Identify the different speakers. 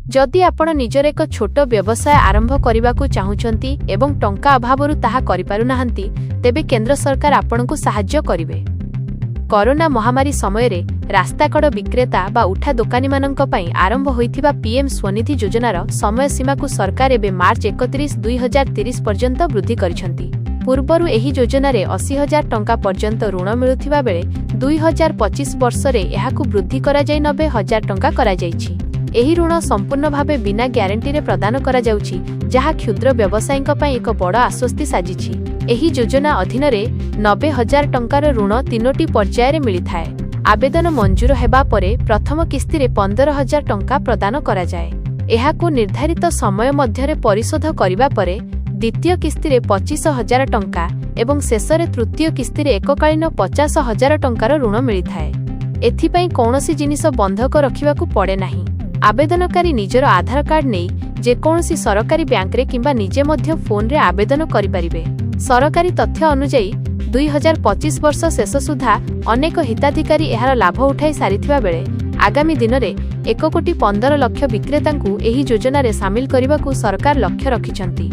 Speaker 1: जदि आपण निजर एक छोट व्यवसाय आरंभ करने चाहूँगी एवं टंका अभाव ताहा करिपारुनाहांती तेबे केंद्र सरकार आपणको सहाय्य करिवे। कोरोना महामारी समय रे रास्ताकड़ विक्रेता बा उठा दोकानी माननक पई आरंभ होइथिबा पीएम स्वनिधि योजनार समय सीमा को सरकार एबे मार्च 31, 2030 पर्यंत वृद्धि करिसंती। पूर्वरु एही योजना रे 80,000 टंका पर्यंत ऋण मिलुथिबा बेले 2025 वर्ष रे एहाकु वृद्धि करा जाय 90,000 टंका करा जायछि। एही ऋण संपूर्ण भावे बिना ग्यारंटी रे प्रदान करा जाउछि, जहा क्षुद्र व्यवसायीक पई एक बड़ आश्वस्ति साजिछि। एही योजना अधीन रे 90,000 टंकार ऋण 3टी पर्याय रे मिलिथाय। आवेदन मंजूर हेबा परे प्रथम किस्ती रे 15,000 टंका प्रदान करा जाय। एहाकु निर्धारित समय मध्य रे परिशोध करिबा परे द्वितीय किस्ती रे 25,000 टंका एवं शेष रे तृतीय किस्ती रे एककालीन 50,000 टंकार ऋण मिलिथाय। एथिपई कौनसी जिनिस बंधक रखिबाकु पड़े नाही। आवेदनकारी निजर आधार कार्ड नहीं जेकोसी सरकारी बैंक रे किंबा निजे मध्य फोन रे आवेदन करिपारिबे। सरकारी तथ्य अनुसार 2025 वर्ष शेष सुधा अनेक हिताधिकारी एहार लाभ उठाई सारिथिबा बेले आगामी दिन रे 1,15,00,000 विक्रेतांकु एही योजना रे शामिल करबाकू सरकार लक्ष्य रखिछंती।